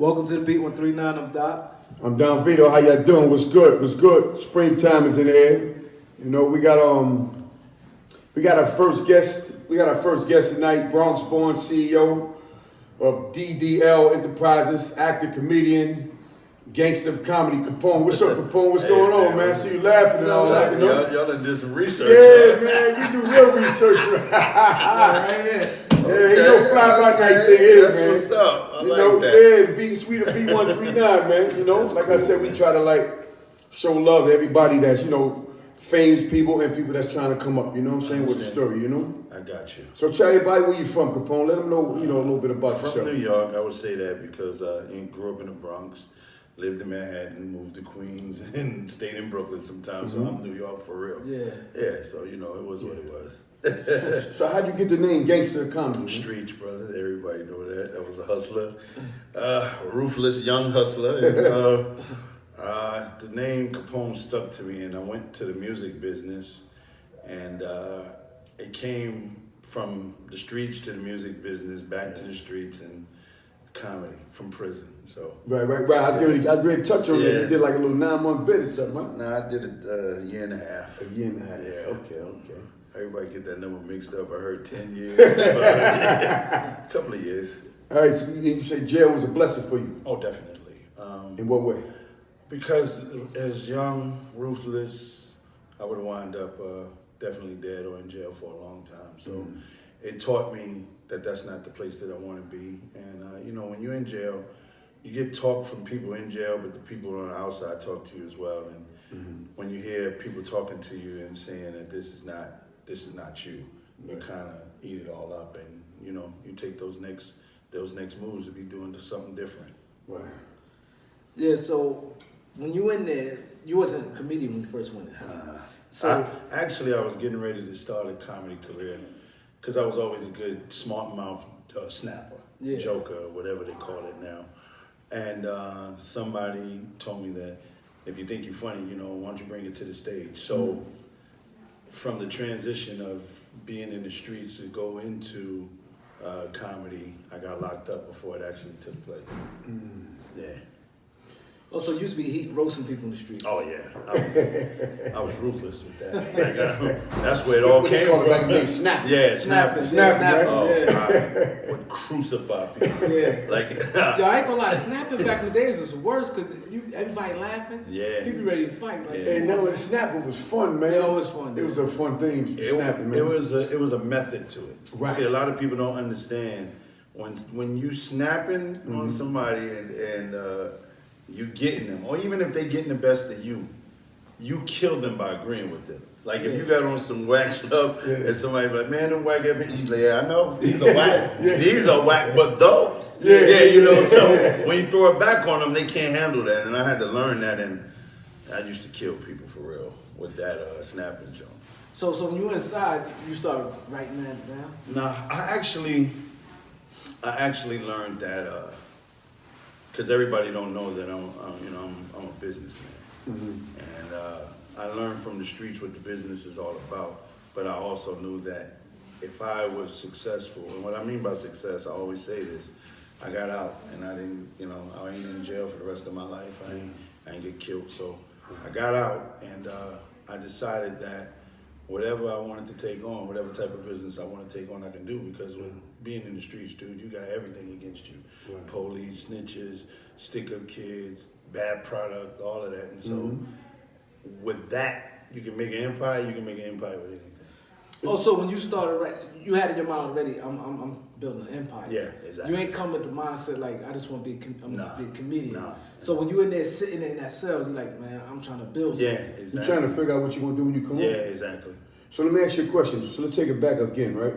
Welcome to the Beat 139. I'm Doc. I'm Don Vito. How y'all doing? What's good? What's good? Springtime is in the air. You know, we got our first guest. We got our first guest tonight. Bronx-born CEO of DDL Enterprises, actor, comedian, gangster comedy, Capone. What's up, Capone? What's going on, man? I see you laughing and all that. You know? Y'all done did some research. Yeah, man. We do real research. Right here. Yeah, ain't no fly-by-night thing here, That's man. what's up. I You like know, that. yeah, being sweet of B139, man. You know, That's like cool, I said, we try to show love to everybody that's, famous people and people that's trying to come up, you know what I'm saying, with the story, you know? I got you. So tell everybody where you from, Capone. Let them know, a little bit about From yourself. New York, I would say that because I grew up in the Bronx, lived in Manhattan, moved to Queens, and stayed in Brooklyn sometimes. So I'm New York for real. Yeah. Yeah, so, it was what it was. So how'd you get the name Gangster Comedy? Streets, brother. Everybody know that. I was a hustler. Ruthless young hustler. And, the name Capone stuck to me, and I went to the music business, and it came from the streets to the music business, back to the streets, and comedy from prison. So Right. I was ready to touch on that. You did like a little 9-month bit or something, right? Nah, I did it a year and a half. A year and a half. Yeah. Okay. Everybody get that number mixed up. I heard 10 years. A couple of years. All right, so you say jail was a blessing for you. Oh, definitely. In what way? Because as young, ruthless, I would have wound up definitely dead or in jail for a long time. So it taught me that that's not the place that I want to be. And, when you're in jail, you get talk from people in jail, but the people on the outside talk to you as well. And when you hear people talking to you and saying that this is not you, you kind of eat it all up, and you take those next moves to be doing something different. Right. Yeah, so when you in there, you wasn't a comedian when you first went there. I was getting ready to start a comedy career because I was always a good smart mouth snapper, joker, whatever they call it now. And somebody told me that if you think you're funny, why don't you bring it to the stage? So from the transition of being in the streets to go into comedy, I got locked up before it actually took place. Yeah. Oh, so you used to be roasting people in the street. Oh yeah, I was ruthless with that. That's where it all came from. Like snap. Yeah, Snapping. I would crucify people. Yeah. Like, Yo, I ain't gonna lie, snapping back in the days was worse because everybody laughing. Yeah. People ready to fight. And that was snapping was fun, man. It was fun. It was a fun thing. Snapping, man. It was a method to it. Right. See, a lot of people don't understand when you snapping on somebody and you getting them, or even if they getting the best of you kill them by agreeing with them. Like if you got on some whack stuff and somebody be like, man, them whack everything. He's like, yeah, I know. These are whack. These are whack, but those. So when you throw it back on them, they can't handle that. And I had to learn that, and I used to kill people for real with that snapping jump. So when you went inside, you started writing that down? Nah, I actually learned that because everybody don't know that I'm a businessman, and I learned from the streets what the business is all about. But I also knew that if I was successful, and what I mean by success, I always say this: I got out, and I didn't, I ain't in jail for the rest of my life. I ain't get killed, so I got out, and I decided that whatever I wanted to take on, whatever type of business I want to take on, I can do, because with being in the streets, dude, you got everything against you. Right. Police, snitches, stick-up kids, bad product, all of that. And so with that, you can make an empire, with anything. Oh, so when you started, you had in your mind already, I'm building an empire. Yeah, exactly. You ain't come with the mindset like, I just want to be a comedian. Nah. So when you in there sitting in that cell, you're like, man, I'm trying to build something. Yeah, exactly. You're trying to figure out what you're going to do when you come home. Yeah, exactly. So let me ask you a question. So let's take it back again, right?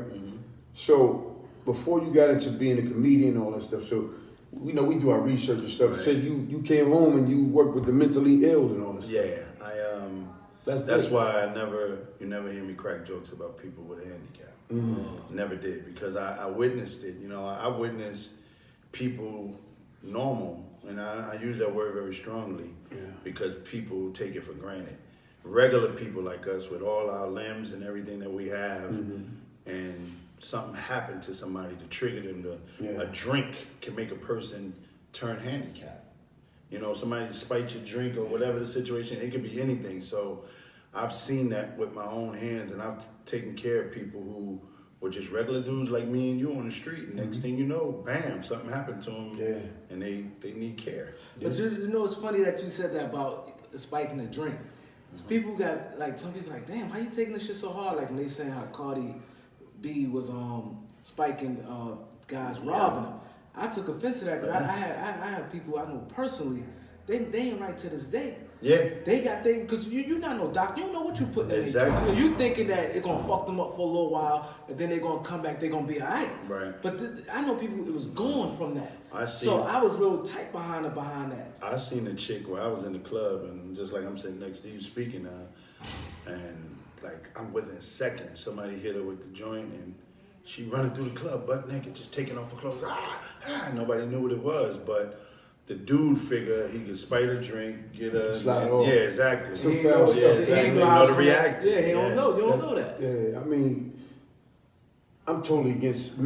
So before you got into being a comedian and all that stuff, so we do our research and stuff. Right. Said you came home and you worked with the mentally ill and all that stuff. Yeah, that's why you never hear me crack jokes about people with a handicap. Never did, because I witnessed it. I witnessed people normal, and I use that word very strongly because people take it for granted. Regular people like us with all our limbs and everything that we have, and something happened to somebody to trigger them to a drink can make a person turn handicap. You know, somebody spiked your drink or whatever the situation, it could be anything. So I've seen that with my own hands, and I've taken care of people who were just regular dudes like me and you on the street. And next thing you know, bam, something happened to them, and they need care. But you know, it's funny that you said that about spiking the drink. People got, like, some people like, damn, how you taking this shit so hard? Like when they saying how Cardi B was spiking guys robbing them. I took offense to that because I have people I know personally, they ain't right to this day. Yeah. They got things, because you're not no doctor. You don't know what you put in Exactly. So you thinking that it's going to fuck them up for a little while, and then they're going to come back, they're going to be all right. Right. But I know people, it was gone from that. So I was real tight behind that. I seen a chick where I was in the club, and just like I'm sitting next to you speaking now, and like I'm within seconds, somebody hit her with the joint, and she running through the club butt naked, just taking off her clothes. Nobody knew what it was, but the dude figured he could spite a drink, get a slide off. Yeah, exactly. Some He ain't foul know- stuff. he Exactly. ain't He know know how to to react. Yeah, he don't Yeah. know. You don't know that. Yeah, I mean, I'm totally against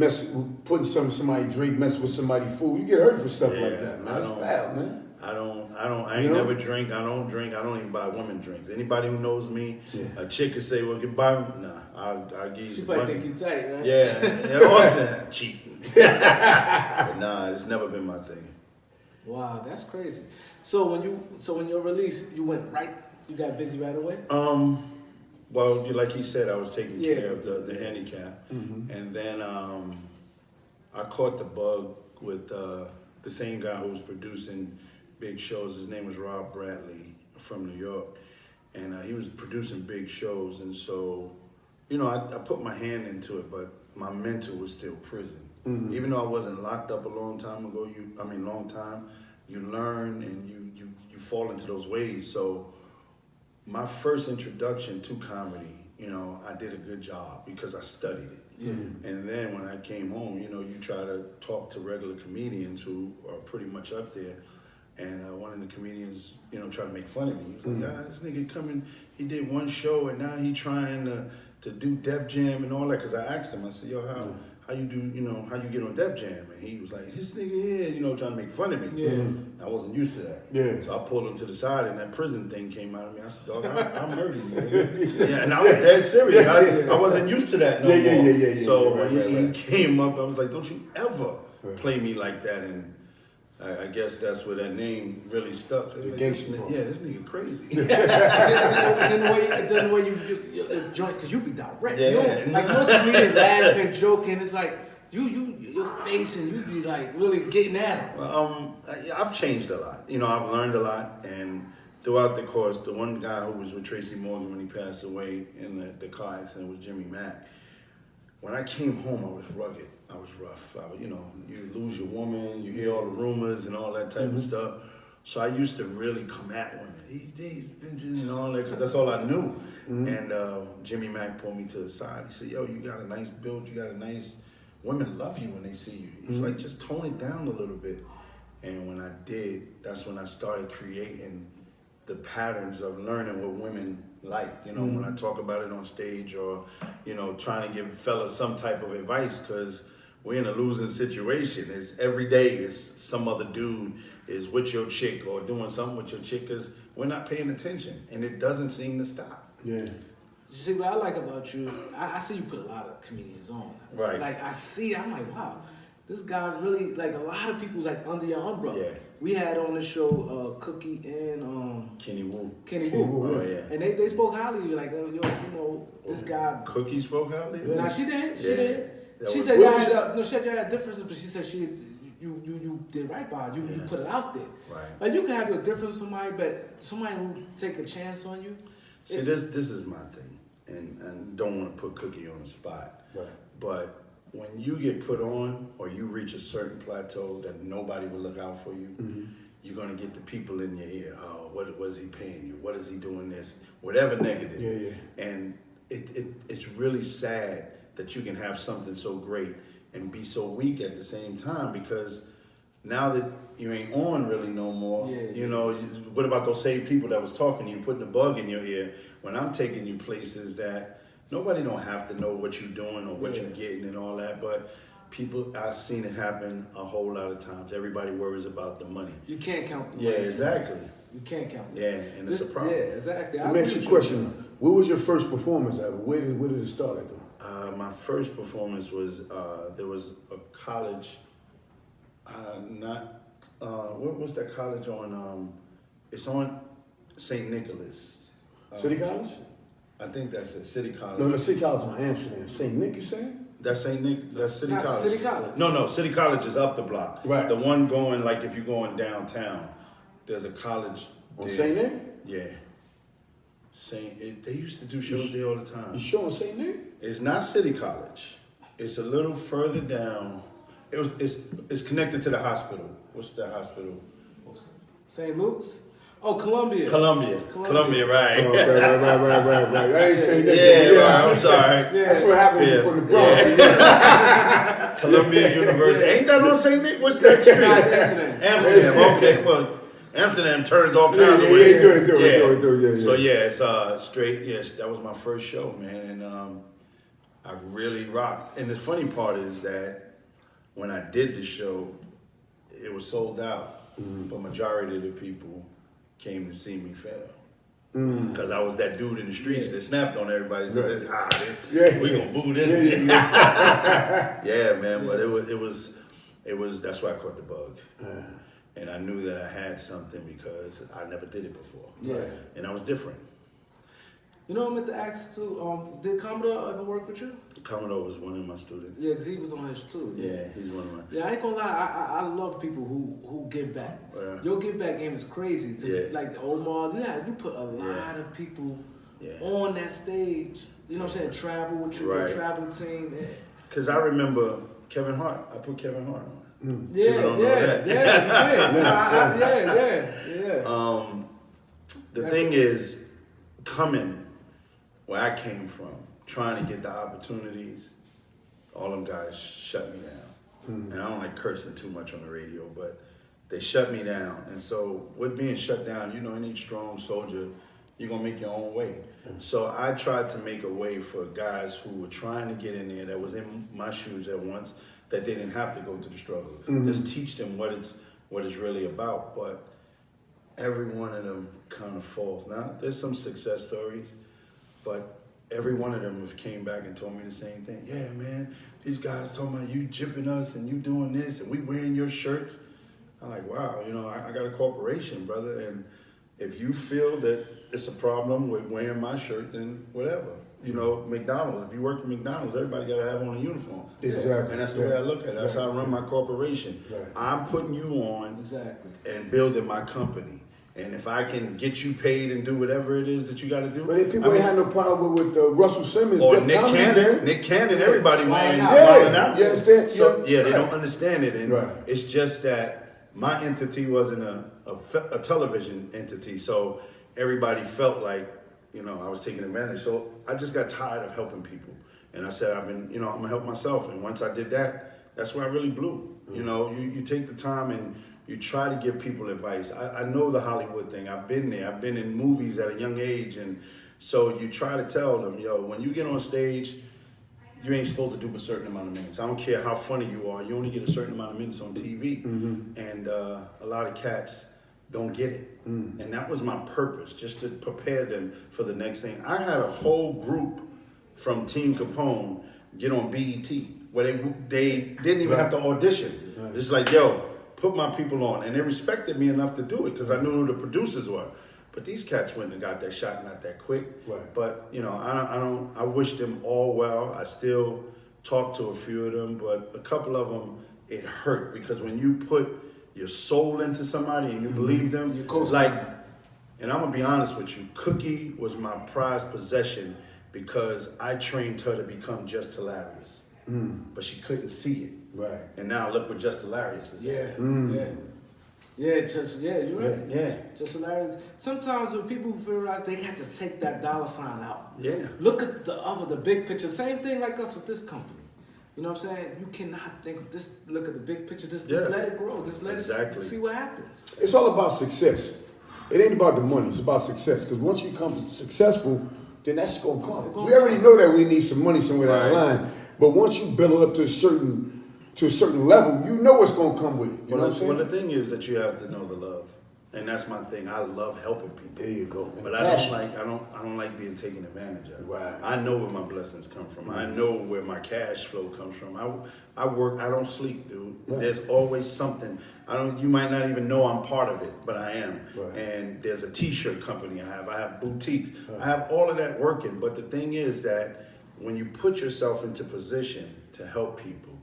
putting somebody drink, messing with somebody's food. You get hurt for stuff like that, man. That's foul, man. I ain't never drink. I don't drink. I don't even buy women drinks. Anybody who knows me, a chick could say, "Well, goodbye." Nah, I'll give you She some probably money. think you tight, right? Yeah, Austin cheating. But nah, it's never been my thing. Wow, that's crazy. So when your release, you got busy right away? Well, like he said, I was taking Yeah. care of the handicap, and then I caught the bug with the same guy who was producing big shows. His name was Rob Bradley from New York, and he was producing big shows. And so, you know, I put my hand into it, but my mental was still prison. Even though I wasn't locked up a long time ago, you learn and you fall into those ways. So my first introduction to comedy, you know, I did a good job because I studied it. Yeah. And then when I came home, you know, you try to talk to regular comedians who are pretty much up there. And one of the comedians, you know, tried to make fun of me. He was like, this nigga coming, he did one show and now he trying to do Def Jam and all that. Because I asked him, I said, yo, how you do, you know, how you get on Def Jam? And he was like, this nigga here, you know, trying to make fun of me. Yeah. I wasn't used to that. Yeah. So I pulled him to the side and that prison thing came out of me. I said, dog, I'll murder you, nigga. Yeah, and I was dead serious. I wasn't used to that no more. Yeah. So Right, when he came up, I was like, don't you ever play me like that. And I guess that's where that name really stuck. It was like, this nigga crazy. And then the way you joint, because you be direct. Yeah. You don't, like most comedians laughing, joking. It's like your face and you be like really getting at them. I've changed a lot. You know, I've learned a lot, and throughout the course, the one guy who was with Tracy Morgan when he passed away in the car accident was Jimmy Mack. When I came home, I was rugged. I was rough. You know, you lose your woman, you hear all the rumors and all that type of stuff. So I used to really come at women, and all that, because that's all I knew. And Jimmy Mack pulled me to the side. He said, yo, you got a nice build, you got a nice, women love you when they see you. He was like, just tone it down a little bit. And when I did, that's when I started creating the patterns of learning what women like, you know, when I talk about it on stage or, you know, trying to give fellas some type of advice, because we're in a losing situation. It's every day it's some other dude is with your chick or doing something with your chick because we're not paying attention, and it doesn't seem to stop. Yeah. You see, what I like about you, I see you put a lot of comedians on. Right. Like, I'm like, wow, this guy really, like, a lot of people's like under your umbrella. Yeah. We had on the show Cookie and Kenny Wu. Kenny Wu. Oh, yeah. And they spoke highly of you, like, yo, you know, this guy. Cookie spoke out there? Nah, she did. She Yeah. did. That She was- said y'all had differences, but she said you did right by her. You put it out there. Right. Like, you can have your difference with somebody, but somebody who take a chance on you. See, this is my thing, and don't want to put Cookie on the spot. Right. But when you get put on or you reach a certain plateau that nobody will look out for you, you're gonna get the people in your ear. Oh, what is he paying you? What is he doing this? Whatever negative. Yeah. And it's really sad that you can have something so great and be so weak at the same time, because now that you ain't on really no more, you know, what about those same people that was talking to you, putting a bug in your ear, when I'm taking you places that nobody don't have to know what you're doing or what you're getting and all that, but I've seen it happen a whole lot of times. Everybody worries about the money. You can't count the Yeah, money. exactly. You can't count the Yeah, and it's a problem. Yeah, exactly. Let me ask you a question. What was your first performance ever? Where did it start at? My first performance was there was a college, what was that college on? It's on St. Nicholas. City College? I think that's it, City College. No, the City College on Amsterdam. St. Nick, you saying? That's St. Nick. That's City Not College. City College. No, City College is up the block. Right. The one going like if you're going downtown, there's a college On there. St. Nick? Yeah. They used to do shows there all the time. You sure on St. Nick? It's not City College. It's a little further down. It's connected to the hospital. What's the hospital? St. Luke's? Oh, Columbia. Columbia, right. Oh, right. I ain't saying that. Yeah, right, I'm sorry. Yeah. That's what happened from the Bronx. Columbia University. Ain't that on St. Nick? What's that street? No, it's Amsterdam. Amsterdam, okay. Well, Amsterdam turns all kinds of Yeah, ways. do it. So yeah, it's straight. Yes, that was my first show, man, and I really rocked. And the funny part is that when I did the show, it was sold out, but majority of the people came to see me fail. Because I was that dude in the streets that snapped on everybody. So we gonna boo this. Yeah, man. But it was. That's why I caught the bug. And I knew that I had something because I never did it before. Yeah. And I was different. You know, I meant to ask too. Did Commodore ever work with you? Commodore was one of my students. Yeah, because he was on his too. Yeah, he's one of my. Yeah, I ain't gonna lie. I love people who give back. Yeah. Your give back game is crazy. Cause like Omar, you put a lot of people on that stage. You know what I'm saying? Travel with you, your travel team. Because I remember Kevin Hart. I put Kevin Hart on. Yeah. The thing is, coming where I came from, trying to get the opportunities, all them guys shut me down. And I don't like cursing too much on the radio, but they shut me down. And so with being shut down, any strong soldier, you're going to make your own way. So I tried to make a way for guys who were trying to get in there that was in my shoes at once, that they didn't have to go through the struggle. Just teach them what it's really about. But every one of them kind of falls. Now, there's some success stories, but every one of them came back and told me the same thing. Yeah, man, these guys talking about you jipping us and you doing this and we wearing your shirts. I'm like, wow, I got a corporation, brother, and if you feel that it's a problem with wearing my shirt, then whatever. McDonald's, if you work at McDonald's, everybody got to have on a uniform. Exactly. And that's the way I look at it. That's how I run my corporation. Right. I'm putting you on and building my company. And if I can get you paid and do whatever it is that you got to do. But people ain't had no problem with Russell Simmons. Or Nick Cannon, everybody wilding out. You understand? So, they don't understand it. And it's just that my entity wasn't a television entity. So everybody felt like, I was taking advantage. So I just got tired of helping people. And I said, I'm going to help myself. And once I did that, that's where I really blew. You take the time and you try to give people advice. I know the Hollywood thing. I've been there. I've been in movies at a young age. And so you try to tell them, when you get on stage, you ain't supposed to do a certain amount of minutes. I don't care how funny you are. You only get a certain amount of minutes on TV. And a lot of cats don't get it. And that was my purpose, just to prepare them for the next thing. I had a whole group from Team Capone get on BET, where they didn't even have to audition. It's like, put my people on. And they respected me enough to do it, because I knew who the producers were. But these cats went and got that shot not that quick. Right. But, I wish them all well. I still talk to a few of them, but a couple of them, it hurt, because when you put your soul into somebody and you believe them, and I'm gonna be honest with you, Cookie was my prized possession because I trained her to become Just Hilarious, but she couldn't see it. Right. And now look what Just Hilarious is. You're right. Yeah. Just hilarious. Sometimes when people feel like they have to take that dollar sign out. Yeah. Look at the big picture. Same thing like us with this company. You know what I'm saying? You cannot think, just look at the big picture, just let it grow. Just let it see what happens. It's all about success. It ain't about the money, it's about success. Because once you become successful, then that's gonna come. We already know that we need some money somewhere down the line. But once you build it up to a certain to a certain level, you know what's gonna come with it. You know what I'm saying? Well, the thing is that you have to know the love, and that's my thing. I love helping people. There you go. But I don't like being taken advantage of. Right. I know where my blessings come from. I know where my cash flow comes from. I work. I don't sleep, dude. Right. There's always something. You might not even know I'm part of it, but I am. Right. And there's a T-shirt company I have boutiques. Right. I have all of that working. But the thing is that when you put yourself into position to help people,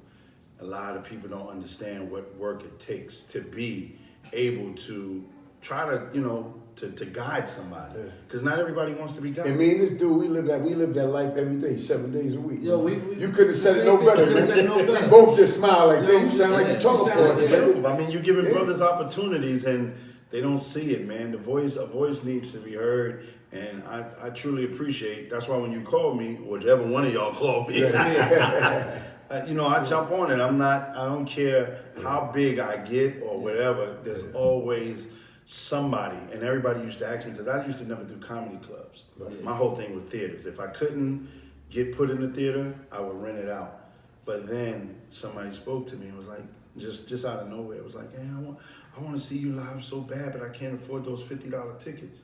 a lot of people don't understand what work it takes to be able to try to, to guide somebody. Because not everybody wants to be guided. And me and this dude, we live that life every day, 7 days a week. Yo, you couldn't have said it no better, man. We both just smile like, man, you sound like you talk about it. I mean, you're giving brothers opportunities and they don't see it, man. A voice needs to be heard. And I truly appreciate, that's why when you call me, whichever one of y'all called me, I jump on it. I don't care how big I get or whatever. There's always somebody, and everybody used to ask me, because I used to never do comedy clubs. Right. My whole thing was theaters. If I couldn't get put in the theater, I would rent it out. But then somebody spoke to me and was like, just out of nowhere, it was like, hey, I want to see you live so bad, but I can't afford those $50 tickets.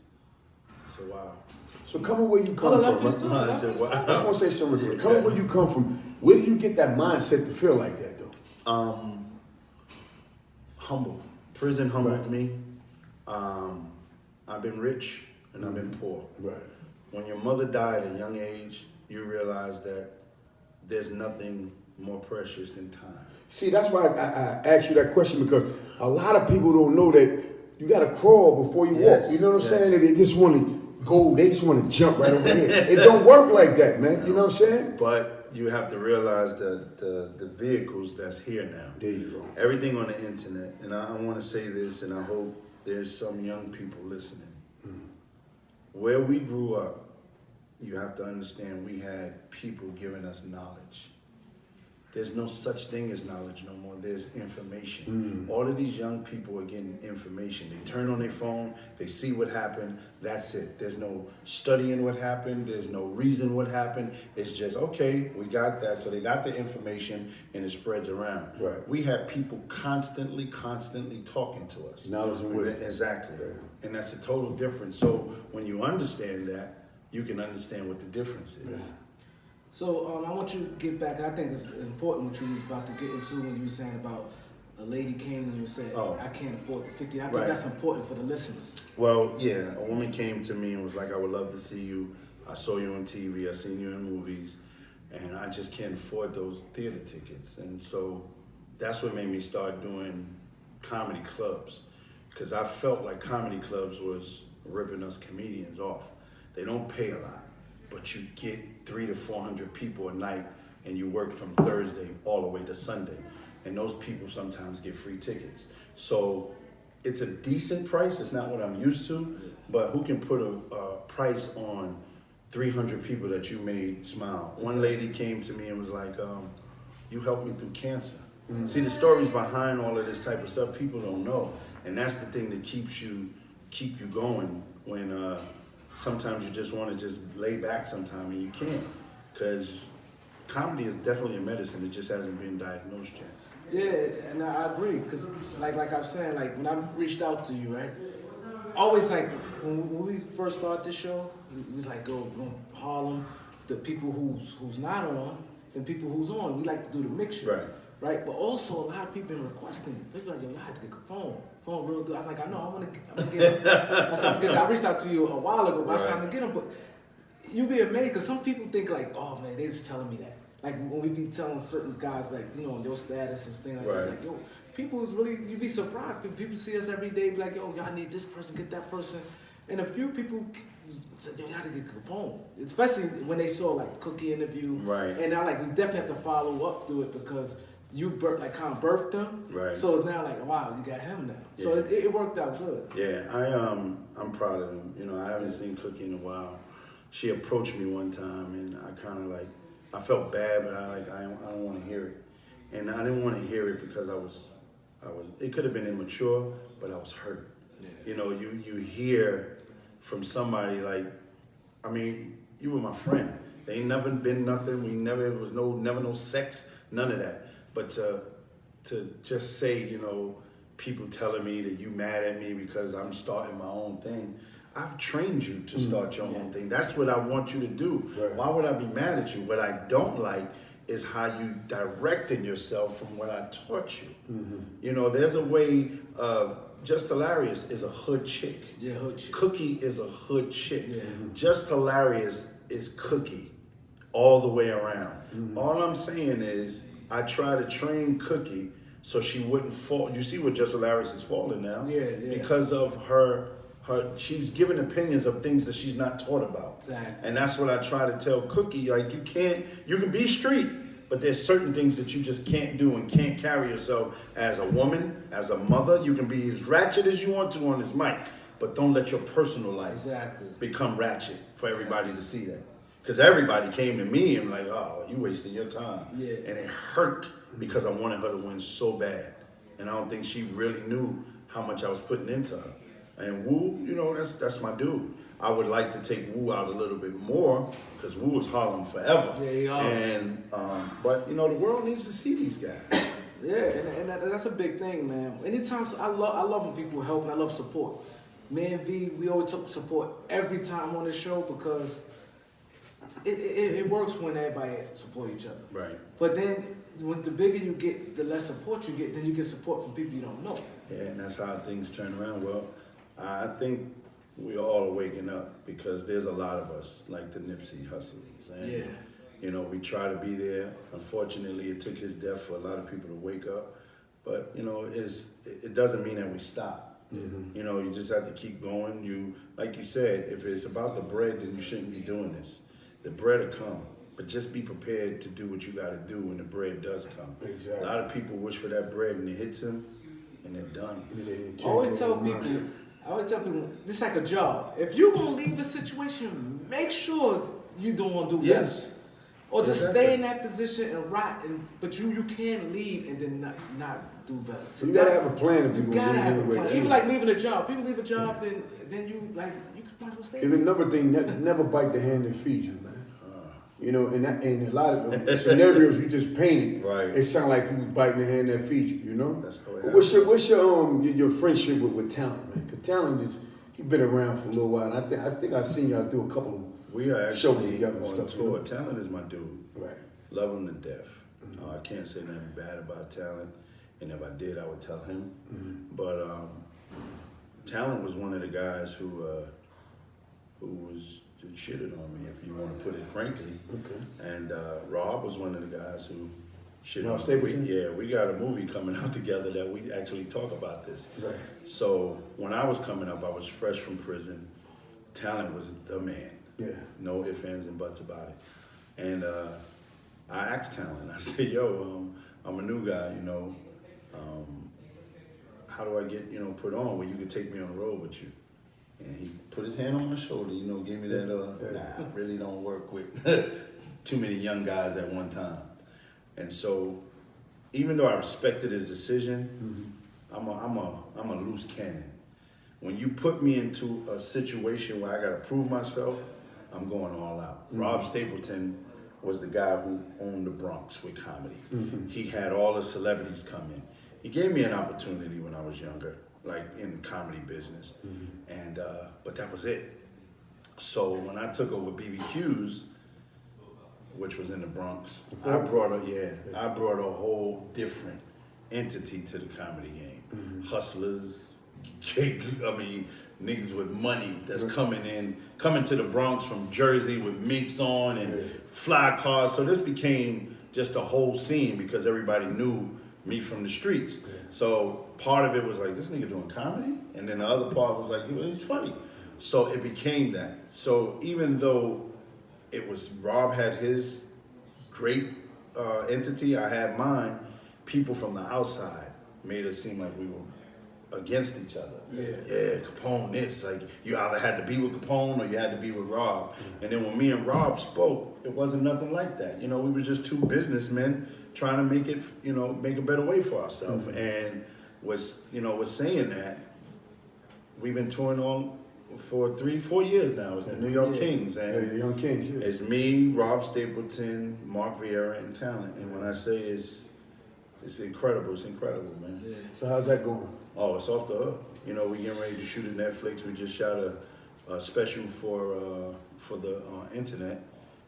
I said, wow. So coming where you come from, I said, wow. I just want to say something real quick. Coming where you come from, where do you get that mindset to feel like that, though? Humble. Prison humbled me. I've been rich and I've been poor. Right. When your mother died at a young age, you realize that there's nothing more precious than time. See, that's why I asked you that question, because a lot of people don't know that you got to crawl before you walk. You know what I'm saying? They just want to go, they just want to jump right over here. It don't work like that, man. You know what I'm saying? But you have to realize the vehicles that's here now. There you go. Everything on the internet. And I want to say this, and I hope there's some young people listening. Where we grew up, you have to understand we had people giving us knowledge. There's no such thing as knowledge no more. There's information. All of these young people are getting information. They turn on their phone, they see what happened, that's it. There's no studying what happened, there's no reason what happened. It's just, okay, we got that. So they got the information and it spreads around. Right. We have people constantly talking to us. Knowledge and wisdom. Exactly. Yeah. And that's a total difference. So when you understand that, you can understand what the difference is. Yeah. So I want you to get back. I think it's important what you was about to get into when you were saying about a lady came to you and said, I can't afford the 50. I think that's important for the listeners. Well, yeah, a woman came to me and was like, I would love to see you. I saw you on TV, I seen you in movies, and I just can't afford those theater tickets. And so that's what made me start doing comedy clubs, because I felt like comedy clubs was ripping us comedians off. They don't pay a lot, but you get 300 to 400 people a night, and you work from Thursday all the way to Sunday. And those people sometimes get free tickets. So it's a decent price. It's not what I'm used to, but who can put a price on 300 people that you made smile? One lady came to me and was like, you helped me through cancer. See, the stories behind all of this type of stuff, people don't know. And that's the thing that keep you going when sometimes you just want to just lay back sometime and you can't. Because comedy is definitely a medicine. It just hasn't been diagnosed yet. Yeah, and I agree, because like I'm saying, like when I reached out to you, right? Always like when we first started this show, it was like go Harlem, the people who's not on and people who's on. We like to do the mixture, right? But also a lot of people been requesting. People like, yo, y'all had to get Capone real good. I was like, I know, I'm gonna get him. That's how I reached out to you a while ago, but that's how I'm gonna get him. But you be amazed, because some people think like, oh man, they just telling me that. Like when we be telling certain guys, like, you know, your status and things like that, like, yo, people is really, you be surprised. People see us every day, be like, yo, y'all need this person, get that person. And a few people said, yo, y'all gotta get Capone. Especially when they saw like Cookie interview. Right. And now like, we definitely have to follow up to it, because you kind of birthed him. Right. So it's now like, wow, you got him now. Yeah. So it worked out good. Yeah, I'm proud of him. You know, I haven't seen Cookie in a while. She approached me one time and I kind of like, I felt bad, but I don't want to hear it. And I didn't want to hear it because I was, it could have been immature, but I was hurt. Yeah. You know, you hear from somebody like, I mean, you were my friend. There ain't never been nothing. It was never no sex, none of that. But to to just say, you know, people telling me that you mad at me because I'm starting my own thing. I've trained you to start your own thing. That's what I want you to do. Right. Why would I be mad at you? What I don't like is how you directing yourself from what I taught you. You know, there's a way Just Hilarious is a hood chick. Yeah, hood chick. Cookie is a hood chick. Yeah. Just Hilarious is Cookie all the way around. All I'm saying is I try to train Cookie so she wouldn't fall. You see what Just Hilarious is falling now? Yeah. Because of her she's giving opinions of things that she's not taught about. Exactly. And that's what I try to tell Cookie. Like, you can be street, but there's certain things that you just can't do and can't carry yourself as a woman, as a mother. You can be as ratchet as you want to on this mic, but don't let your personal life become ratchet for everybody to see that. Because everybody came to me and like, oh, you wasting your time. Yeah. And it hurt because I wanted her to win so bad. And I don't think she really knew how much I was putting into her. And Wu, you know, that's my dude. I would like to take Wu out a little bit more because Wu is Harlem forever. Yeah, he are. And but you know, the world needs to see these guys. Yeah, and that's a big thing, man. Anytime, I love when people help and I love support. Me and V, we always talk support every time on the show because it works when everybody support each other. Right. But then, when the bigger you get, the less support you get. Then you get support from people you don't know. Yeah, and that's how things turn around. Well, I think we all are waking up because there's a lot of us like the Nipsey Hussles. And, you know, we try to be there. Unfortunately, it took his death for a lot of people to wake up. But, you know, it doesn't mean that we stop. You know, you just have to keep going. Like you said, if it's about the bread, then you shouldn't be doing this. The bread will come, but just be prepared to do what you got to do when the bread does come. Exactly. A lot of people wish for that bread and it hits them, and they're done. I always tell people, this is like a job. If you're gonna leave a situation, make sure you don't want to do Yes. or just stay in that position and rot. But you can leave and then not do better. So you gotta have a plan if you you're gotta gonna have a leave plan. anyway. Even like leaving a job. People leave a job, then you might as well stay. And another thing, never bite the hand that feeds you, man. You know, and a lot of the scenarios you just painted, Right. it sound like people biting the hand that feeds you. You know. That's how it But what's your friendship with Talent, man? Because Talent he's been around for a little while. And I think I've seen y'all do a couple of We are shows actually together and on stuff. tour. Talent is my dude. Right. Love him to death. I can't say nothing bad about Talent, and if I did, I would tell him. But Talent was one of the guys who was shitted on me, if you want to put it frankly. Okay. And Rob was one of the guys who shitted Rob on me. Stapleton? We got a movie coming out together that we actually talk about this. Right. So when I was coming up, I was fresh from prison. Talent was the man. Yeah. No ifs, ands, and buts about it. And I asked Talent, I said, yo, I'm a new guy, you know. How do I get, put on where you could take me on the road with you? And he put his hand on my shoulder, gave me that, I really don't work with too many young guys at one time. And so, even though I respected his decision, I'm a loose cannon. When you put me into a situation where I gotta prove myself, I'm going all out. Rob Stapleton was the guy who owned the Bronx with comedy. He had all the celebrities come in. He gave me an opportunity when I was younger, like in the comedy business, and but that was it. So when I took over BBQ's, which was in the Bronx, I brought a whole different entity to the comedy game. Hustlers, niggas with money that's coming to the Bronx from Jersey with minks on and fly cars. So this became just a whole scene because everybody knew me from the streets. So part of it was like, this nigga doing comedy? And then the other part was like, he's funny. So it became that. So even though Rob had his great entity, I had mine, people from the outside made it seem like we were against each other. Yeah, Capone this. Like, you either had to be with Capone or you had to be with Rob. And then when me and Rob spoke, it wasn't nothing like that. We were just two businessmen trying to make it, make a better way for ourselves. And was saying that, we've been touring on for 3-4 years now. It's the New York Kings. And the Young Kings, it's me, Rob Stapleton, Mark Vieira, and Talent. And when I say it's It's incredible. It's incredible, man. Yeah. So how's that going? Oh, it's off the hook. You know, we getting ready to shoot a Netflix. We just shot a special for the internet,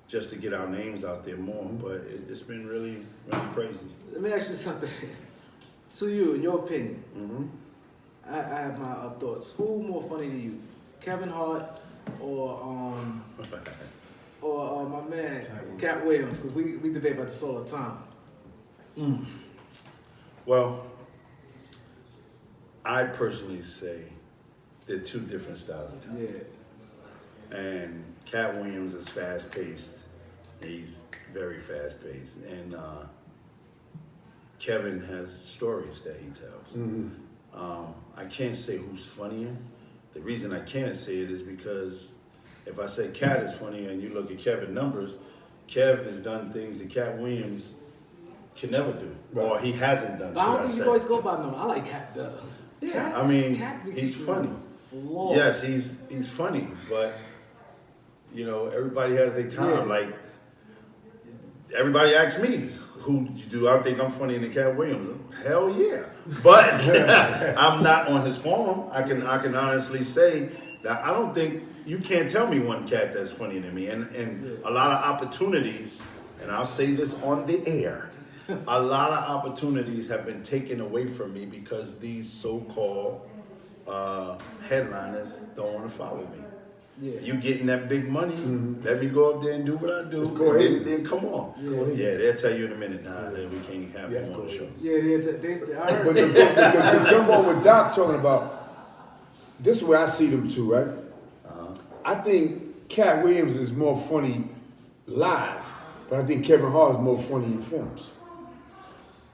just to get our names out there more. But it's been really, really crazy. Let me ask you something. To you, in your opinion, Mm-hmm. I have my thoughts. Who more funny to you, Kevin Hart or my man Cat Williams? Because we debate about this all the time. Well, I personally say they're two different styles of comedy. Yeah. And Cat Williams is fast paced. He's very fast paced. And Kevin has stories that he tells. I can't say who's funnier. The reason I can't say it is because if I say Cat is funnier and you look at Kevin's numbers, Kev has done things that Cat Williams can never do. Right. Or he hasn't done. But I don't think should you say. always go by number. I like Cat better. Yeah, Cat, I mean, Cat be he's keeping funny. on the floor. Yes, he's funny, but you know, everybody has their time. Yeah. Like everybody asks me, who do I think I'm funnier than Cat Williams? Hell yeah. But I'm not on his form. I can honestly say that I don't think you can't tell me one cat that's funnier than me. And a lot of opportunities, and I'll say this on the air, a lot of opportunities have been taken away from me because these so-called headliners don't want to follow me. Yeah. You getting that big money, let me go up there and do what I do. Let's go ahead. And then come on. Yeah, they'll tell you in a minute, nah, we can't have Yes, him on go the show. ahead. Yeah, I heard. But the jump on with Doc talking about, this is where I see them two, right? I think Cat Williams is more funny live, but I think Kevin Hart is more funny in films.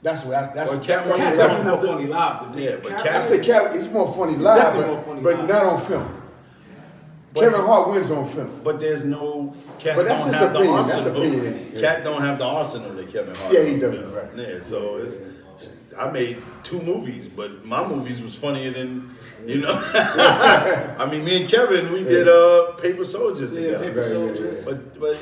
That's what Well, what Cat Cat Williams definitely more funny live than me. Yeah, but I Cat- say Cat, it's more funny live, Definitely more funny but live. not on film. Kevin Hart wins on film. But there's no Cat But that's don't his have the opinion, that's arsenal. opinion, yeah. Cat don't have the arsenal that Kevin Hart. Yeah, he doesn't, right. Yeah, so it's I made 2 movies, but my movies was funnier than I mean, me and Kevin, we did Paper Soldiers Yeah, together. Paper Right, Soldiers. But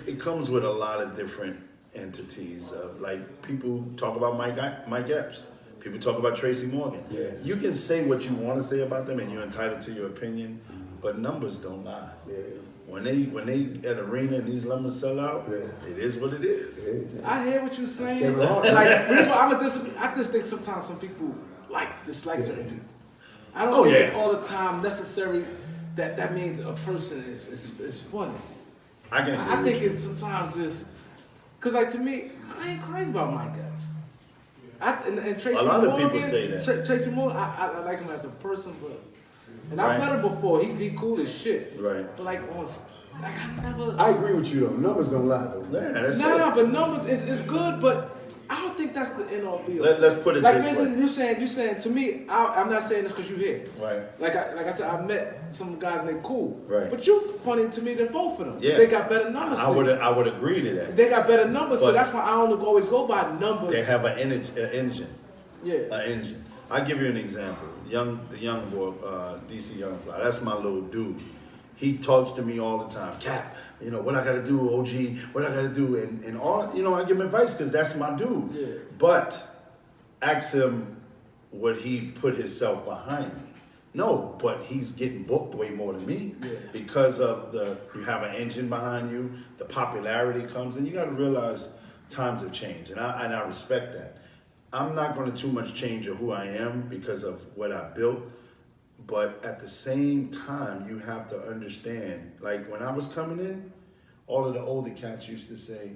it comes with a lot of different entities. Like people talk about Mike Epps. People talk about Tracy Morgan. Yeah. You can say what you want to say about them, and you're entitled to your opinion. But numbers don't lie. Yeah. When they at arena and these numbers sell out, Yeah. it is what it is. I hear what you're saying. Kevin Hart. Like, here's what I just think sometimes some people dislike certain people. I don't Oh, think yeah. all the time necessary that means a person is funny. I can agree I with think you. it's sometimes it's because like to me, I ain't crazy about Mike Epps. And Tracy A lot of Morgan, people say that. Tracy Morgan, I like him as a person, but and I've Right. met him before. He cool as shit. Right. But like I never. I agree with you though. Numbers don't lie though. Yeah, that's Nah, it. but numbers is good, but I don't think that's the end all be all. Let's put it like this for way. instance, you saying to me, I'm not saying this because you here. Right. Like I said, I met some guys and they cool. Right. But you funny to me than both of them. Yeah. They got better numbers. I than would you. agree to that. They got better numbers, so But- that's why I don't always go by numbers. They have an engine. Yeah. An engine. I'll give you an example. The young boy, DC Young Fly. That's my little dude. He talks to me all the time. Cap, what I gotta do, OG, what I gotta do, and all. I give him advice because that's my dude. Yeah. But ask him would he put himself behind me? No, but he's getting booked way more than me because of you have an engine behind you. The popularity comes, and you got to realize times have changed, and I respect that. I'm not going to too much change who I am because of what I built, but at the same time, you have to understand. Like when I was coming in, all of the older cats used to say,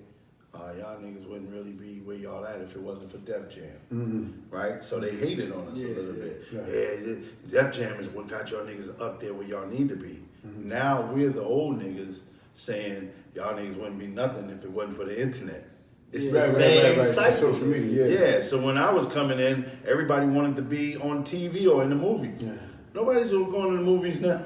y'all niggas wouldn't really be where y'all at if it wasn't for Def Jam, right? So they hated on us a little bit. Yeah, Def Jam is what got y'all niggas up there where y'all need to be. Now we're the old niggas saying y'all niggas wouldn't be nothing if it wasn't for the internet. It's the same cycle. Social media, Yeah, so when I was coming in, everybody wanted to be on TV or in the movies. Yeah. Nobody's going to the movies now.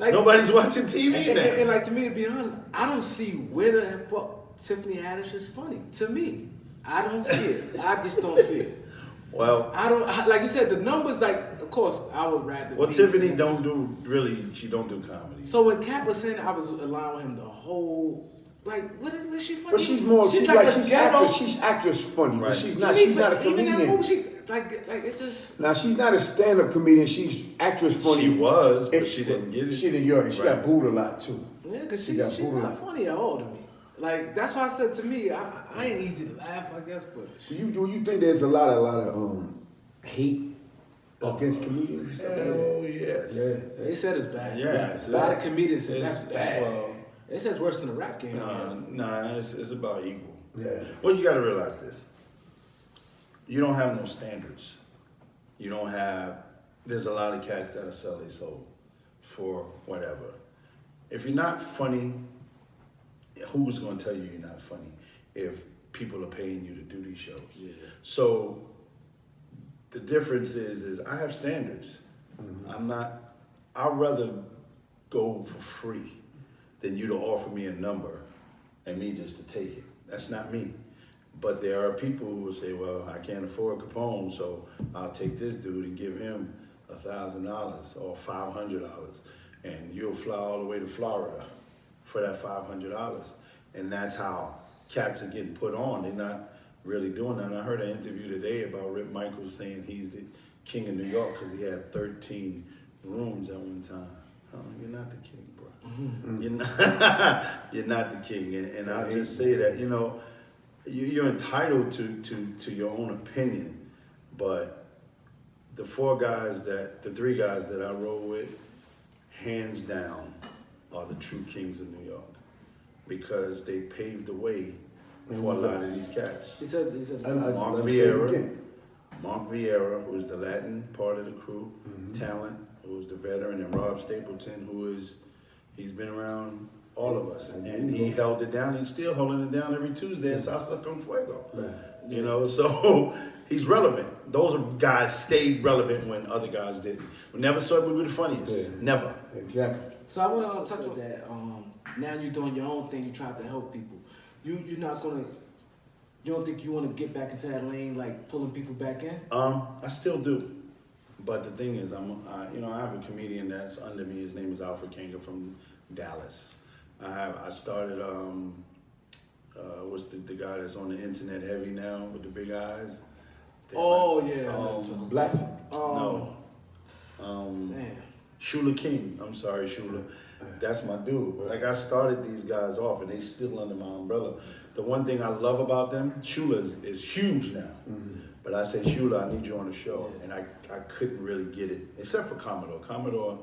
Like- Nobody's watching TV now. And like to me, to be honest, I don't see where the fuck Tiffany Haddish is funny. To me, I don't see it. I just don't see it. Well, Like you said, the numbers. Like, of course, I would rather. well, be- Tiffany she don't do comedy. So when Cat was saying, I was allowing him the whole like, what is she funny? But she's more, she's ghetto. actress. She's actress funny, but Right. she's To not. me, She's not a even comedian. that movie, she like it's just. Now she's not a stand-up comedian. She's actress funny. She was, but And- she didn't get it. She didn't. You're right. She got Right. booed a lot too. Yeah, because She got she's booed a not lot. funny at all to me. Like that's why I said to me, I ain't easy to laugh, I guess, but Do you think there's a lot of hate against comedians? and stuff like that? Oh yes. Yeah. they said it's bad. Yeah, a lot of comedians said it's that's bad. well, They said it's worse than the rap game. Nah, it's about equal. Yeah. Well, you got to realize this. You don't have no standards. You don't have. There's a lot of cats that'll sell their soul for whatever. If you're not funny, who's going to tell you you're not funny if people are paying you to do these shows? Yeah. So the difference is I have standards. I'm not. I'd rather go for free than you to offer me a number and me just to take it. That's not me. But there are people who will say, well, I can't afford Capone, so I'll take this dude and give him $1,000 or $500, and you'll fly all the way to Florida for that $500. And that's how cats are getting put on. They're not really doing that. And I heard an interview today about Rip Michaels saying he's the king of New York because he had 13 rooms at one time. Oh, you're not the king, bro. You're not the king. And I'll just say that, you know, you're entitled to your own opinion, but the three guys that I roll with, hands down, are the true kings of New York because they paved the way for a lot of these cats. He said Mark Vieira, who is the Latin part of the crew, Talent, who's the veteran, and Rob Stapleton, he's been around all of us, and he held it down. He's still holding it down every Tuesday at Salsa Con Fuego. Right. You know, so he's relevant. Those guys stayed relevant when other guys didn't. We never thought we were the funniest. Yeah. Never. Exactly. So I want to touch on that. Now you're doing your own thing. You try to help people. You're not gonna. You don't think you want to get back into that lane, like pulling people back in? I still do, but the thing is, I have a comedian that's under me. His name is Alfred Kanga from Dallas. I started. What's the guy that's on the internet heavy now with the big eyes? Black. No. Damn. Shula King. I'm sorry, Shula. That's my dude. Like I started these guys off, and they still under my umbrella. The one thing I love about them, Shula is huge now. But I say, Shula, I need you on the show, and I couldn't really get it, except for Commodore. Commodore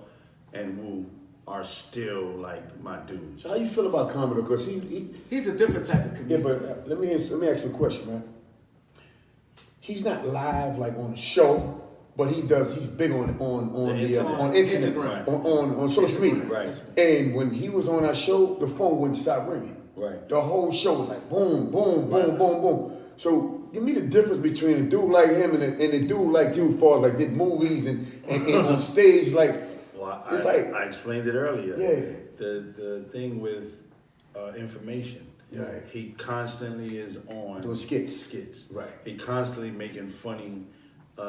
and Wu are still like my dudes. So how you feel about Commodore? Because He's a different type of yeah, comedian. but let me ask you a question, man. He's not live like on the show, but he's big on internet. internet, on social media. Right. And when he was on our show, the phone wouldn't stop ringing. Right. The whole show was like boom, boom, boom, boom, boom. So give me the difference between a dude like him and a dude like you, as far as like did movies and on stage, like. Well, it's like I explained it earlier. Yeah. The thing with information. Yeah. He constantly is on Doing skits. Skits. Right. He constantly making funny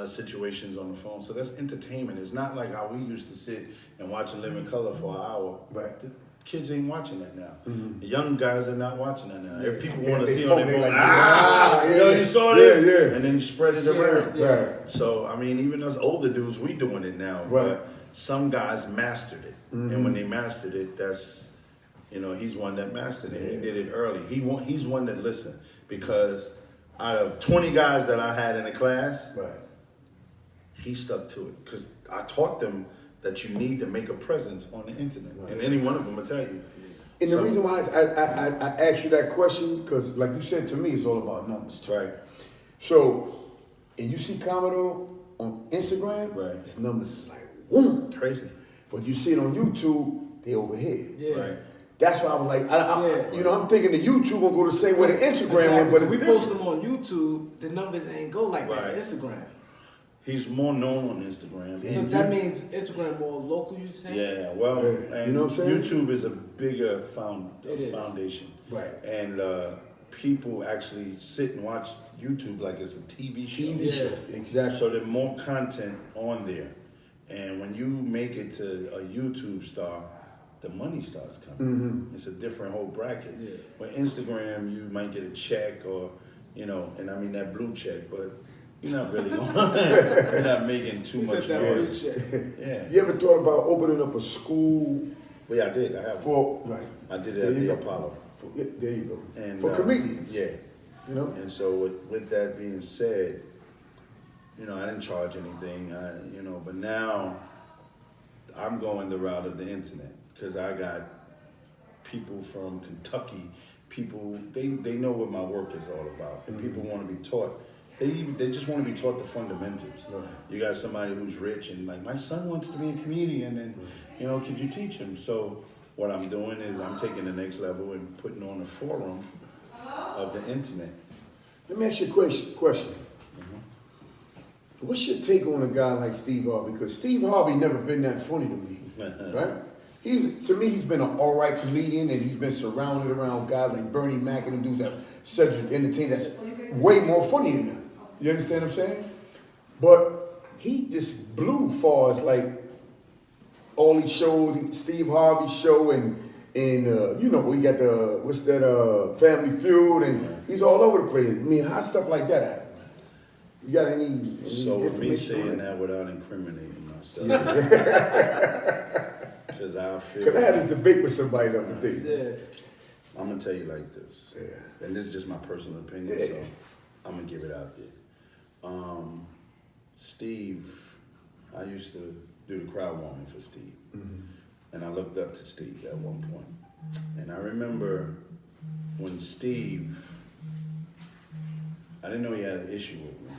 situations on the phone. So that's entertainment. It's not like how we used to sit and watch a Living Color for an hour. Right. The kids ain't watching that now. The young guys are not watching that now. Yeah. People Yeah, want to they see on their phone, phone. they like, Yo, yeah. you saw this? Yeah, yeah. And then you spread it around. Yeah. Right. So, I mean, even us older dudes, we doing it now. Right. But some guys mastered it. And when they mastered it, that's, he's one that mastered it. He did it early. He's one that listened. Because out of 20 guys that I had in the class, Right. he stuck to it. Because I taught them that you need to make a presence on the internet. And any one of them will tell you. And the reason why I asked you that question, because like you said to me, it's all about numbers. Too. Right. So, and you see Commodore on Instagram, Right. his numbers is like, whoom. Crazy. But you see it on YouTube, they over here. Yeah. Right. That's why I was like, I'm thinking the YouTube will go the same way the Instagram Exactly. went, but it's we different. post them on YouTube, the numbers ain't go like that on Right. Instagram. He's more known on Instagram. So that means Instagram more local, you say? Yeah, well, Yeah. and You know what I'm saying? YouTube is a bigger It is. foundation. Right. And people actually sit and watch YouTube like it's a TV show. TV show. Yeah. Exactly. So there's more content on there. And when you make it to a YouTube star, the money starts coming. It's a different whole bracket. Yeah. With Instagram, you might get a check or, you know, and I mean that blue check, but you're not really you're not making too much noise. Yeah. You ever thought about opening up a school? Well, yeah, I did. I have. For right. I did it at the Apollo. There you go. And for comedians. Yeah. You know. And so with that being said, you know, I didn't charge anything. You know, but now I'm going the route of the internet because I got people from Kentucky. People they know what my work is all about, and people want to be taught. They just want to be taught the fundamentals. Right. You got somebody who's rich and like, my son wants to be a comedian, and you know, could you teach him? So what I'm doing is I'm taking the next level and putting on a forum of the internet. Let me ask you a question. What's your take on a guy like Steve Harvey? Because Steve Harvey never been that funny to me, right? To me, he's been an all right comedian, and he's been surrounded around guys like Bernie Mac and them dudes that Cedric Entertainer that's way more funny than him. You understand what I'm saying? But he just blew far as like all these shows, Steve Harvey show, and you know, we got the Family Feud, and he's all over the place. I mean, how stuff like that happen? You got any So with me information saying that without incriminating myself, because I feel. Because I had this debate with somebody the other day. Yeah. I'm gonna tell you like this, and this is just my personal opinion, so I'm gonna give it out there. Steve, I used to do the crowd warming for Steve, and I looked up to Steve at one point, and I remember when Steve, I didn't know he had an issue with me,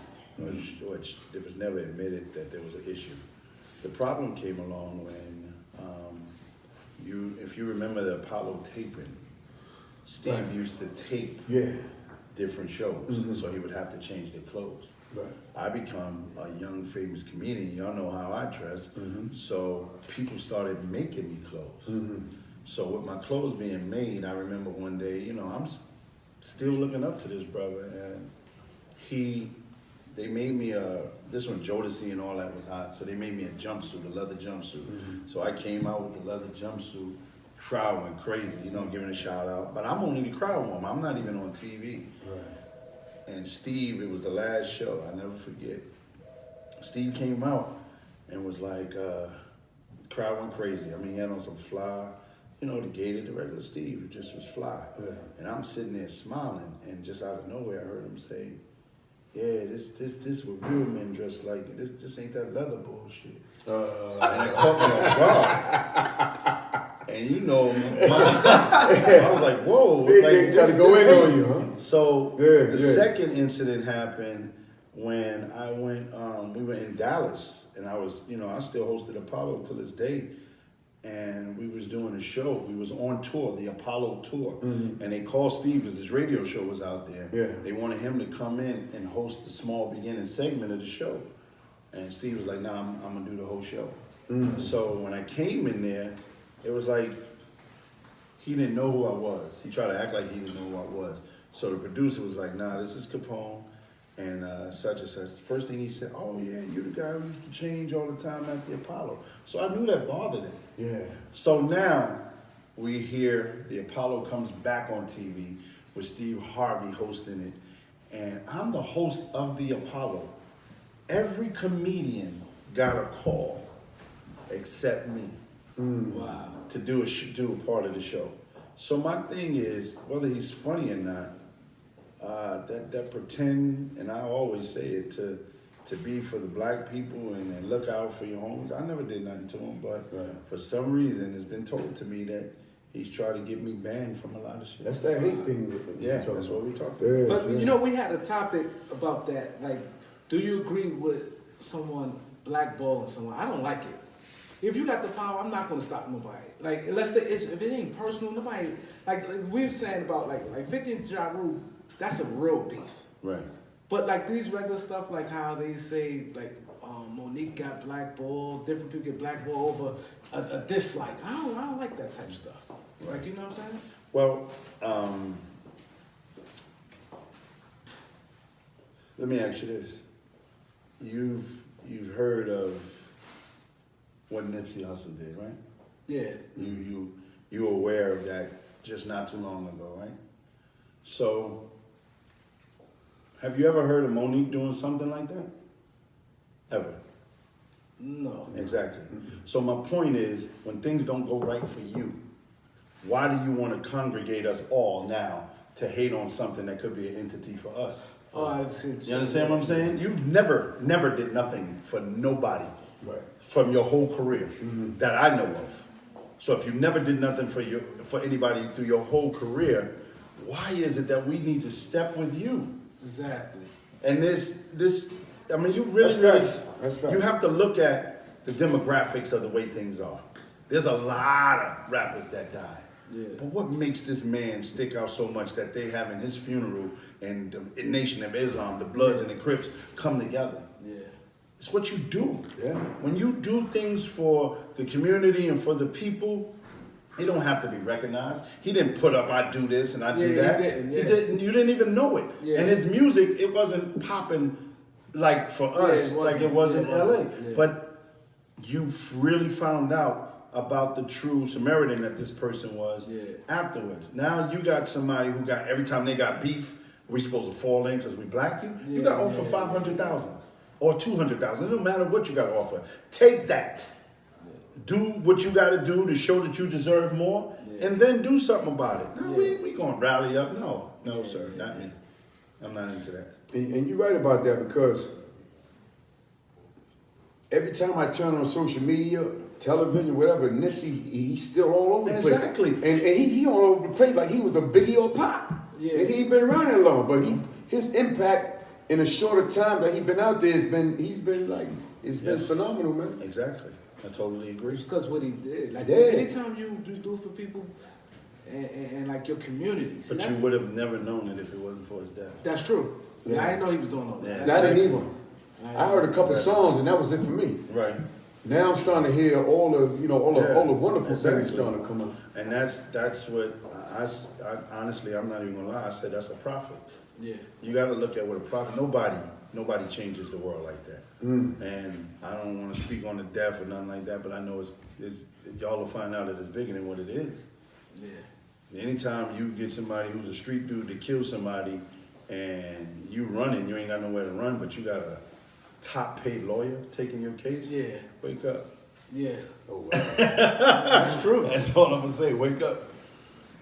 which it was never admitted that there was an issue. The problem came along when if you remember the Apollo taping, Steve used to tape different shows, so he would have to change their clothes. Right. I become a young famous comedian. Y'all know how I dress, so people started making me clothes. So with my clothes being made, I remember one day, you know, I'm still looking up to this brother, and they made me this one Jodeci and all that was hot, so they made me a jumpsuit, a leather jumpsuit. So I came out with the leather jumpsuit, crowd went crazy, you know, giving a shout out. But I'm only the crowd warmer, I'm not even on TV. Right. And Steve, it was the last show, I'll never forget. Steve came out and was like, crowd went crazy. I mean, he had on some fly, you know, the gator, the regular Steve, it just was fly. Yeah. And I'm sitting there smiling, and just out of nowhere, I heard him say, yeah, this what real men dress like. This ain't that leather bullshit. And it caught me off guard. And you know, I was like, whoa. They try to go in on you, huh? So the second incident happened when I went, we were in Dallas, and I was, you know, I still hosted Apollo to this day. And we was doing a show. We was on tour, the Apollo tour. And they called Steve because this radio show was out there. Yeah. They wanted him to come in and host the small beginning segment of the show. And Steve was like, nah, I'm gonna do the whole show. So when I came in there, it was like, he didn't know who I was. He tried to act like he didn't know who I was. So the producer was like, nah, this is Capone and such and such. First thing he said, oh yeah, you're the guy who used to change all the time at the Apollo. So I knew that bothered him. Yeah. So now we hear the Apollo comes back on TV with Steve Harvey hosting it. And I'm the host of the Apollo. Every comedian got a call except me. Wow. To do a part of the show. So my thing is, whether he's funny or not, that pretend, and I always say it, to be for the black people and look out for your homies. I never did nothing to him, but for some reason it's been told to me that he's tried to get me banned from a lot of shit. That's that hate thing. Yeah, that's what we talked about. Yes, But you know, we had a topic about that. Like, do you agree with someone blackballing someone? I don't like it. If you got the power, I'm not gonna stop nobody. Like, unless if it ain't personal, nobody. Like we were saying about like 50 and Ja Rule, that's a real beef. Right. But like these regular stuff, like how they say like Monique got blackballed, different people get blackballed over a dislike. I don't like that type of stuff. Like, you know what I'm saying? Well, let me ask you this: you've heard of what Nipsey Hussle did, right? Yeah. You were aware of that just not too long ago, right? So, have you ever heard of Monique doing something like that? Ever? No. Exactly. So my point is, when things don't go right for you, why do you want to congregate us all now to hate on something that could be an entity for us? Oh, I see. You understand what I'm saying? You never did nothing for nobody from your whole career that I know of. So if you never did nothing for anybody through your whole career, why is it that we need to step with you? Exactly. And I mean, you really, That's facts. you have to look at the demographics of the way things are. There's a lot of rappers that die. Yeah. But what makes this man stick out so much that they having his funeral and the Nation of Islam, the Bloods and the Crips come together? Yeah. It's what you do. Yeah. When you do things for the community and for the people, it don't have to be recognized. He didn't put up, I do this and I do that. He didn't. You didn't even know it. Yeah. And his music, it wasn't popping like for us, like it was in LA. Yeah. But you really found out about the true Samaritan that this person was afterwards. Now you got somebody who got, every time they got beef, we supposed to fall in because we black you. You got offer 500,000 or 200,000. It don't matter what you got to offer. Take that. Do what you got to do to show that you deserve more, and then do something about it. No, we gonna rally up. No, sir, not me. I'm not into that. And you're right about that, because every time I turn on social media, television, whatever, Nipsey, he's still all over the place. Exactly. And he all over the place like he was a Biggie or Pac. Yeah. And he ain't been around that long, but his impact in a shorter time that he's been out there it's been phenomenal, man. Exactly. I totally agree. Because what he did. Like, Yeah. anytime you do for people and like your community. See, But you would have never known it if it wasn't for his death. That's true. Yeah, I didn't know he was doing all that. I didn't even. I heard a couple songs and that was it for me. Right. Now I'm starting to hear all the wonderful things starting to come out. And that's what I honestly, I'm not even gonna lie. I said that's a prophet. Yeah. You got to look at what a prophet. Nobody changes the world like that. And I don't want to speak on the death or nothing like that, but I know it's y'all will find out that it's bigger than what it is. Yeah. Anytime you get somebody who's a street dude to kill somebody, and you running, you ain't got nowhere to run, but you got a top paid lawyer taking your case. Yeah. Wake up. Yeah. Oh, wow. That's true. That's all I'm gonna say. Wake up.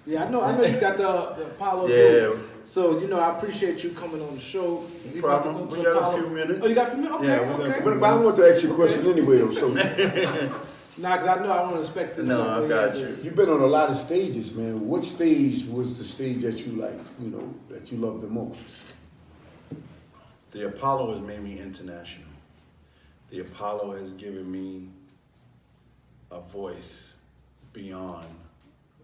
Yeah, I know you got the Apollo. Yeah. Too. So, I appreciate you coming on the show. No problem. We got a few minutes. Oh, you got a few minutes? Okay, Yeah, we got a okay. few But I want to ask you a question anyway, though. So Nah, because I know I won't expect this. No, I got you. you've been on a lot of stages, man. What stage was the stage that you that you loved the most? The Apollo has made me international. The Apollo has given me a voice beyond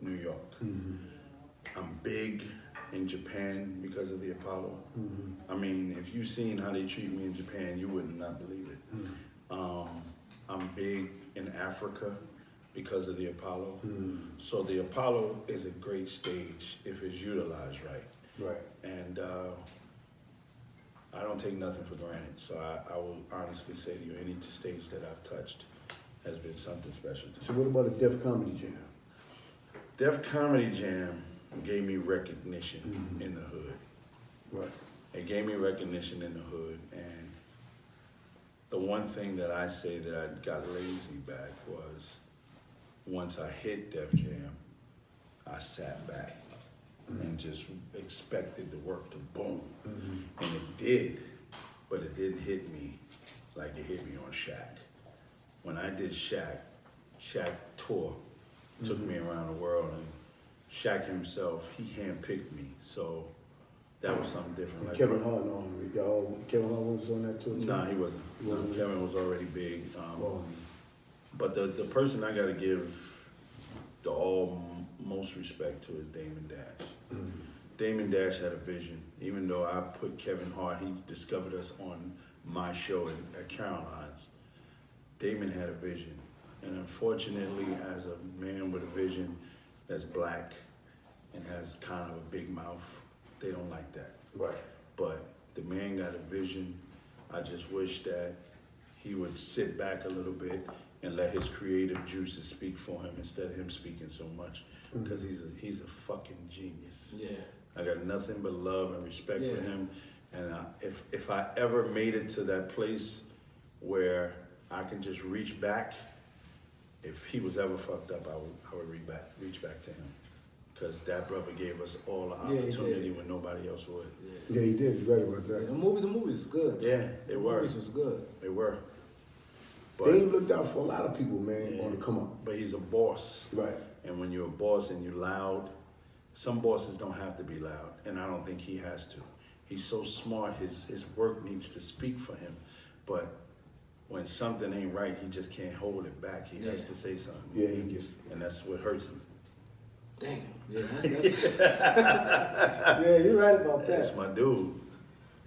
New York. I'm big in Japan because of the Apollo. I mean, if you've seen how they treat me in Japan, you would not believe it. I'm big in Africa because of the Apollo. So the Apollo is a great stage if it's utilized right. Right. And I don't take nothing for granted. So I will honestly say to you, any stage that I've touched has been something special to me. So what about a Def Comedy Jam? Def Comedy Jam gave me recognition in the hood. Right. It gave me recognition in the hood, and the one thing that I say that I got lazy back was once I hit Def Jam, I sat back and just expected the work to boom. And it did, but it didn't hit me like it hit me on Shaq. When I did Shaq tour took me around the world, and Shaq himself, he handpicked me. So that was something different. Like Kevin Hart, no, Kevin Hart was on that tour too? Nah, he wasn't. No, Kevin was already big. But the person I got to give the most respect to is Damon Dash. Damon Dash had a vision. Even though I put Kevin Hart, he discovered us on my show at Caroline's. Damon had a vision. And unfortunately, as a man with a vision that's black and has kind of a big mouth, they don't like that. Right. But the man got a vision. I just wish that he would sit back a little bit and let his creative juices speak for him instead of him speaking so much, because he's a fucking genius. Yeah. I got nothing but love and respect Yeah. for him, and if I ever made it to that place where I can just reach back, if he was ever fucked up, I would reach back to him, because that brother gave us all the opportunity when nobody else would. Yeah, he did. You're right about that. The movies was good. Yeah, they were. The movies was good. They were. They ain't looked out for a lot of people, man, Yeah. on the come up. But he's a boss. Right. And when you're a boss and you're loud, some bosses don't have to be loud, and I don't think he has to. He's so smart, his work needs to speak for him. But when something ain't right, he just can't hold it back. He has to say something. Yeah, he just... And that's what hurts him. Damn. Yeah, that's yeah, you're right about that. That's my dude.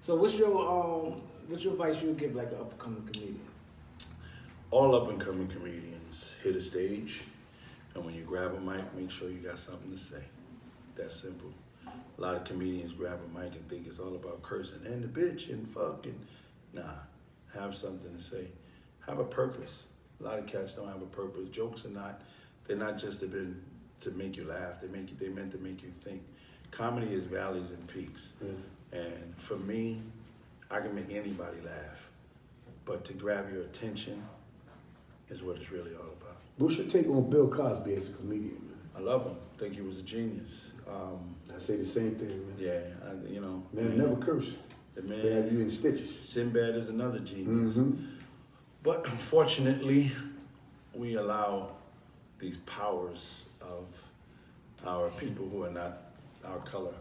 So what's your advice you would give like an upcoming comedian? All up-and-coming comedians hit a stage, and when you grab a mic, make sure you got something to say. That's simple. A lot of comedians grab a mic and think it's all about cursing and the bitch and fucking. Nah, have something to say. Have a purpose. A lot of cats don't have a purpose. Jokes they're not just to make you laugh. They're meant to make you think. Comedy is valleys and peaks. And for me, I can make anybody laugh. But to grab your attention is what it's really all about. What's your take on Bill Cosby as a comedian, man? I love him. I think he was a genius. I say the same thing, man. Yeah, Man, never curse. The man. They have you in stitches. Sinbad is another genius. Mm-hmm. But unfortunately, we allow these powers of our people who are not our color.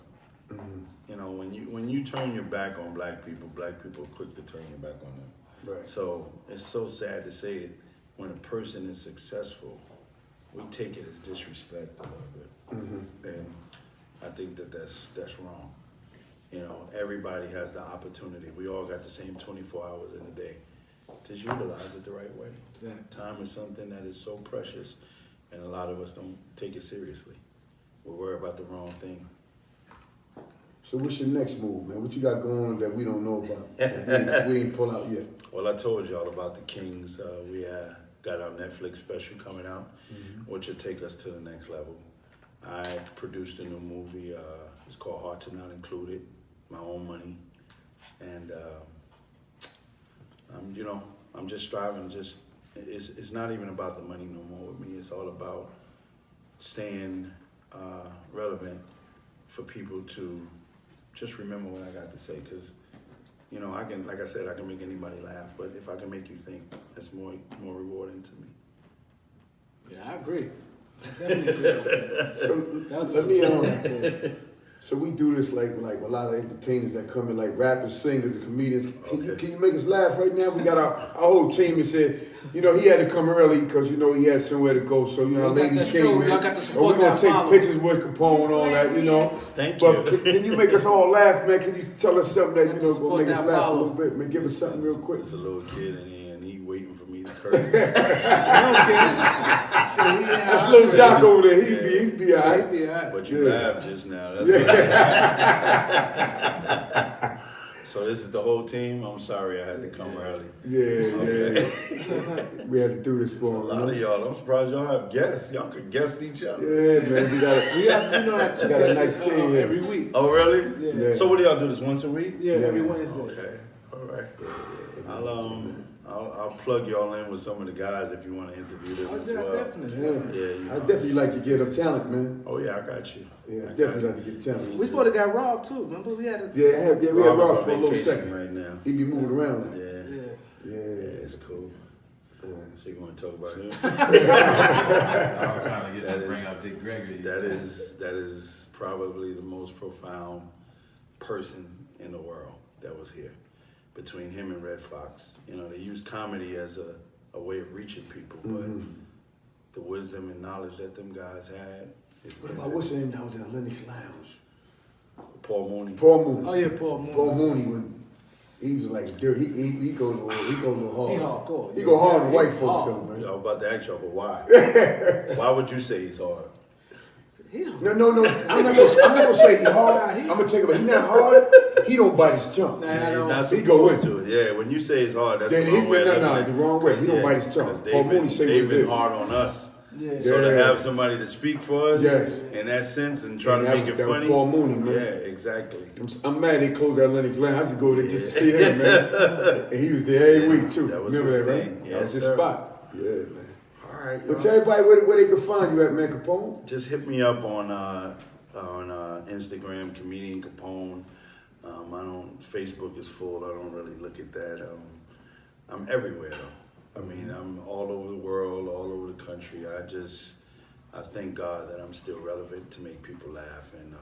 Mm-hmm. You know, when you turn your back on black people are quick to turn your back on them. Right. So it's so sad to say it. When a person is successful, we take it as disrespect a little bit. Mm-hmm. And I think that's wrong. You know, everybody has the opportunity. We all got the same 24 hours in a day. Just utilize it the right way. Exactly. Time is something that is so precious, and a lot of us don't take it seriously. We worry about the wrong thing. So what's your next move, man? What you got going on that we don't know about? we ain't pull out yet. Well, I told y'all about the Kings. We got our Netflix special coming out, which will take us to the next level. I produced a new movie. It's called Hearts Are Not Included, my own money. And I'm just striving. It's not even about the money no more with me. It's all about staying relevant for people to just remember what I got to say. Because, you know, I can, like I said, I can make anybody laugh. But if I can make you think, that's more rewarding to me. Yeah, I agree. I definitely agree with that. So let me so we do this like a lot of entertainers that come in, like rappers, singers, and comedians. Can you make us laugh right now? We got our whole team and said, you know, he had to come early because, you know, he had somewhere to go. So, you know, ladies came in. Y'all got to support we're going to take follow. pictures with Capone and all that, you know. Thank But you. can you make us all laugh, man? Can you tell us something that, you know, Support going to make us that laugh a follow. little bit? Man, give us something real quick. There's a little kid in here, and he waiting for me to curse. That's little Doc over there. He'd be all right. But you laughed just now. That's So this is the whole team? I'm sorry I had to come early. Yeah. We had to do this for A him. lot of y'all, I'm surprised y'all have guests. Y'all could guest each other. Yeah, man. We have, you know, two got a guests nice team here. every week. Oh, really? Yeah. So what do y'all do, this once a week? Yeah, every Wednesday. Okay, all right. I'll plug y'all in with some of the guys if you want to interview them Oh, as yeah, well. definitely. Yeah, I definitely like to get up talent, man. Oh yeah, I got you. Yeah, I definitely like to get talent. We supposed to got Rob too. Remember we had a We had Rob is Rob on for a little vacation second. right now. He be moving around. Yeah, yeah. Yeah. it's cool. So you want to talk about him? I was trying to get to bring up Dick Gregory. That is probably the most profound person in the world that was here. Between him and Red Fox, you know, they use comedy as a way of reaching people, but the wisdom and knowledge that them guys had. What about what's his name that was in Lennox Lounge? Paul Mooney. Paul Mooney. Oh yeah, Paul Mooney. Paul Mooney when he was like dirt. He go to hard. He hardcore. He go hard on white folks hard. though, man. I was about to ask y'all, but why? Why would you say he's hard? He don't. No. I'm not gonna say he hard. I'm gonna take it. He not hard. He don't bite his tongue. Nah, He's not He go supposed in. to. Yeah, when you say it's hard, that's Then the he wrong way. the wrong way. He don't bite his tongue. 'Cause Paul Mooney say they've what it been is. hard on us. Yeah. So to Yeah. have somebody to speak for us, Yes. in that sense, and try And to that make was- it that was funny. Paul Mooney, man. Yeah, exactly. I'm mad they closed Atlantic Land. I used to go there just to see him, man. And he was there every week too. That was Remember his that, right? thing. That was Yes, his sir. spot. Yeah, man. All right, But y'all. tell everybody where they can find you at, man, Capone. Just hit me up on Instagram, comedian Capone. Facebook is full. I don't really look at that. I'm everywhere though. I mean, I'm all over the world, all over the country. I thank God that I'm still relevant to make people laugh, and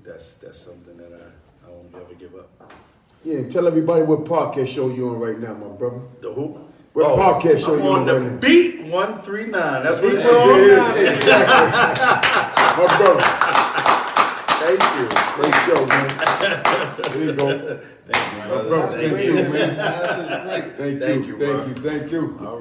that's something that I won't ever give up. Yeah, tell everybody what podcast show you on right now, my brother. The who? What podcast show I'm you on on the right now? Beat 139. That's what it's Yeah, called. exactly. My brother. Thank you. Great show, man. There you go. Thank you, My brother. brother, Thank thank you. you, man. That's just great. Thank Thank you, you, bro. thank you, thank you. All right.